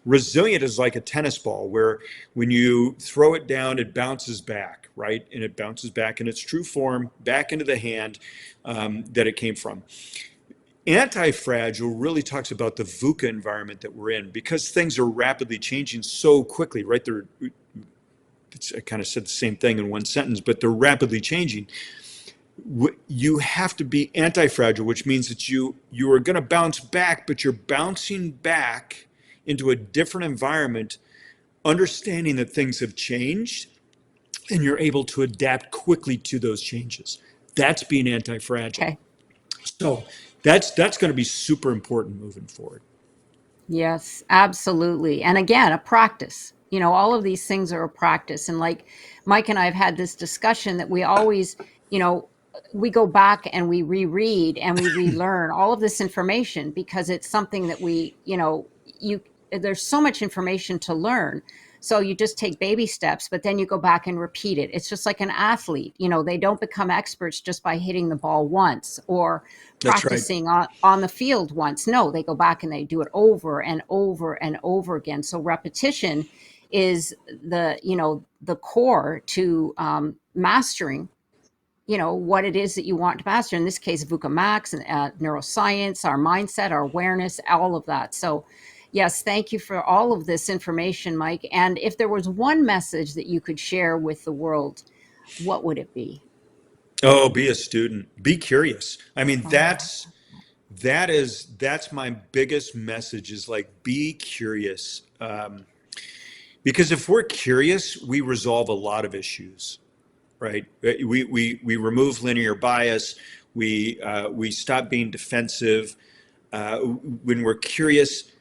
Resilient is like a tennis ball where when you throw it down, it bounces back, right? And it bounces back in its true form, back into the hand that it came from. Anti-fragile really talks about the VUCA environment that we're in because things are rapidly changing so quickly, right? I kind of said the same thing in one sentence, but they're rapidly changing. You have to be anti-fragile, which means that you are going to bounce back, but you're bouncing back into a different environment, understanding that things have changed and you're able to adapt quickly to those changes. That's being anti-fragile. Okay. So that's going to be super important moving forward. Yes, absolutely. And again, a practice. All of these things are a practice. And like Mike and I have had this discussion that we always, you know, we go back and we reread and we relearn all of this information because it's something that there's so much information to learn. So you just take baby steps, but then you go back and repeat it. It's just like an athlete. They don't become experts just by hitting the ball once or That's right. practicing on the field once. No, they go back and they do it over and over and over again. So repetition is the core to mastering what it is that you want to master. In this case, VUCA MAX and neuroscience, our mindset, our awareness, all of that. So yes, thank you for all of this information, Mike. And if there was one message that you could share with the world, what would it be? Oh, be a student. Be curious. I mean, Oh, that's my biggest message is like be curious. Because if we're curious, we resolve a lot of issues, right? We remove linear bias. We stop being defensive. When we're curious,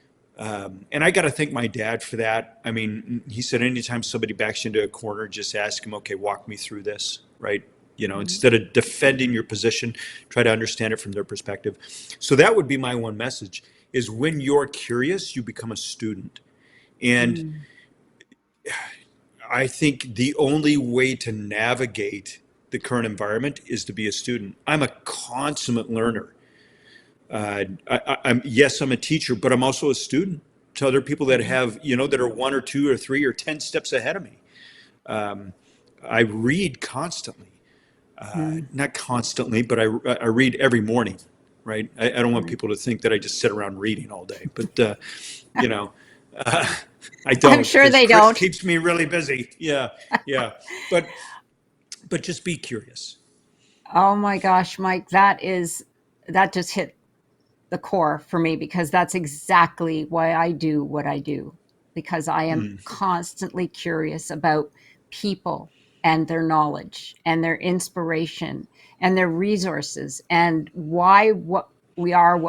and I got to thank my dad for that. I mean, he said anytime somebody backs you into a corner, just ask him, okay, walk me through this, right? mhm. Instead of defending your position, try to understand it from their perspective. So that would be my one message is when you're curious, you become a student. And Mm, I think the only way to navigate the current environment is to be a student. I'm a consummate learner. Yes, I'm a teacher, but I'm also a student to other people that mhm, have, that are one or two or three or 10 steps ahead of me. I read constantly, mm, not constantly, but I read every morning, right? I don't want right. people to think that I just sit around reading all day, but, you know, uh, I I'm don't sure because they Chris don't. keeps me really busy. Yeah, yeah. But, but just be curious. Oh my gosh, Mike, that just hit the core for me because that's exactly why I do what I do, because I am Mm. constantly curious about people and their knowledge and their inspiration and their resources and why what we are,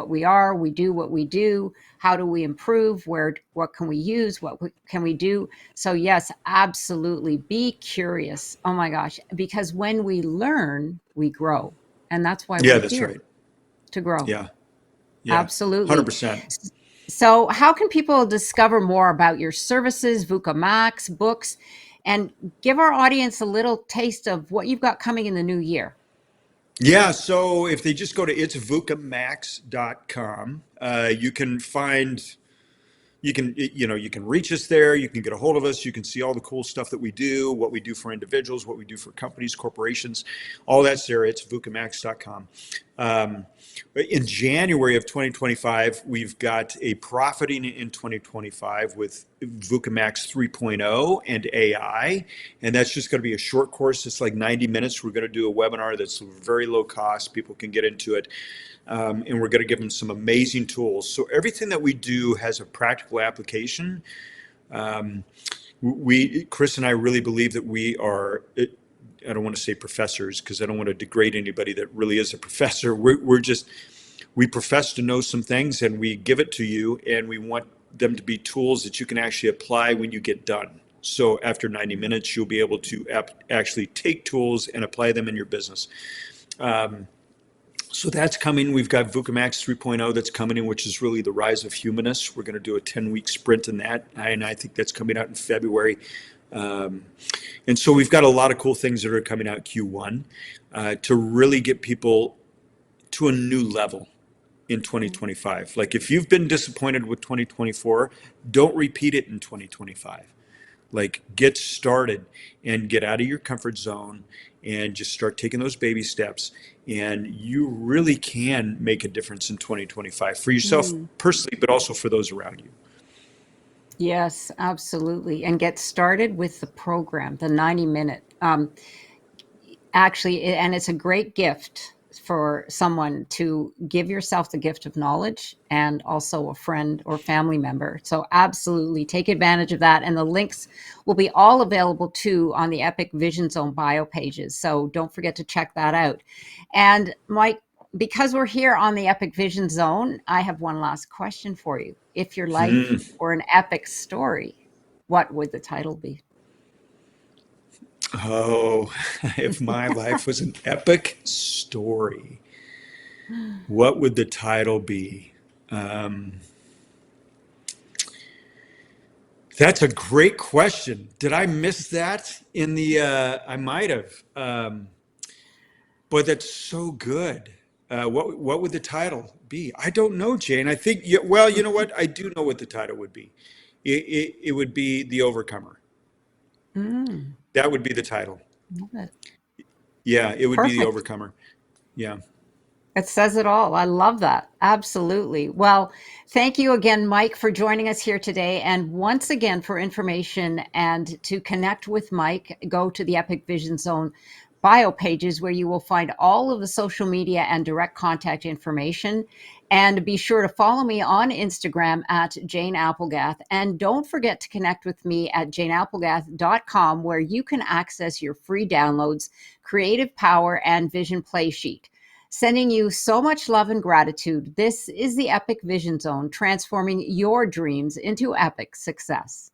we do what we do, how do we improve, what can we use, can we do. So yes, absolutely be curious. Oh my gosh, because when we learn, we grow. And that's why Yeah, we're that's here, right. to grow. Yeah, yeah, Absolutely. 100%. So, how can people discover more about your services, VUCA Max, books, and give our audience a little taste of what you've got coming in the new year? Yeah, so if they just go to itsvucamax.com, you can find you can reach us there, you can get a hold of us, you can see all the cool stuff that we do, what we do for individuals, what we do for companies, corporations, all that's there. It's vucamax.com. Um, in January of 2025, we've got a profiting in 2025 with VUCAMAX 3.0 and AI. And that's just going to be a short course. It's like 90 minutes. We're going to do a webinar that's very low cost. People can get into it. And we're going to give them some amazing tools. So everything that we do has a practical application. Um, Chris and I really believe that we are, I don't want to say professors because I don't want to degrade anybody that really is a professor. We're just, we profess to know some things and we give it to you and we want them to be tools that you can actually apply when you get done. So after 90 minutes, you'll be able to actually take tools and apply them in your business. Um, so that's coming. We've got VUCAMAX 3.0 that's coming in, which is really the rise of humanness. We're going to do a 10-week sprint in that, and I think that's coming out in February. Um, and so we've got a lot of cool things that are coming out Q1 to really get people to a new level in 2025. Like if you've been disappointed with 2024, don't repeat it in 2025. Like get started and get out of your comfort zone and just start taking those baby steps. And you really can make a difference in 2025 for yourself Mm, personally, but also for those around you. yes, absolutely. And get started with the program, the 90-minute. Actually, and it's a great gift for someone to give yourself the gift of knowledge and also a friend or family member. So absolutely take advantage of that. And the links will be all available too on the Epic Vision Zone bio pages. So don't forget to check that out. And Mike, because we're here on the Epic Vision Zone, I have one last question for you. If your life Hmm. were an epic story, what would the title be? Oh, if my life was an epic story, what would the title be? Um, that's a great question. Did I miss that in the? I might have. But that's so good. What would the title be? I don't know, Jane. I think well, you know what? I do know what the title would be. It would be The Overcomer. Mm, That would be the title. love it. Yeah, it would be the Perfect. overcomer. Yeah. It says it all. I love that. Absolutely. Well, thank you again, Mike, for joining us here today. And once again, for information and to connect with Mike, go to the Epic Vision Zone bio pages where you will find all of the social media and direct contact information. And be sure to follow me on Instagram at Jane Applegath. And don't forget to connect with me at janeapplegath.com, where you can access your free downloads, creative power, and vision play sheet. Sending you so much love and gratitude. This is the Epic Vision Zone, transforming your dreams into epic success.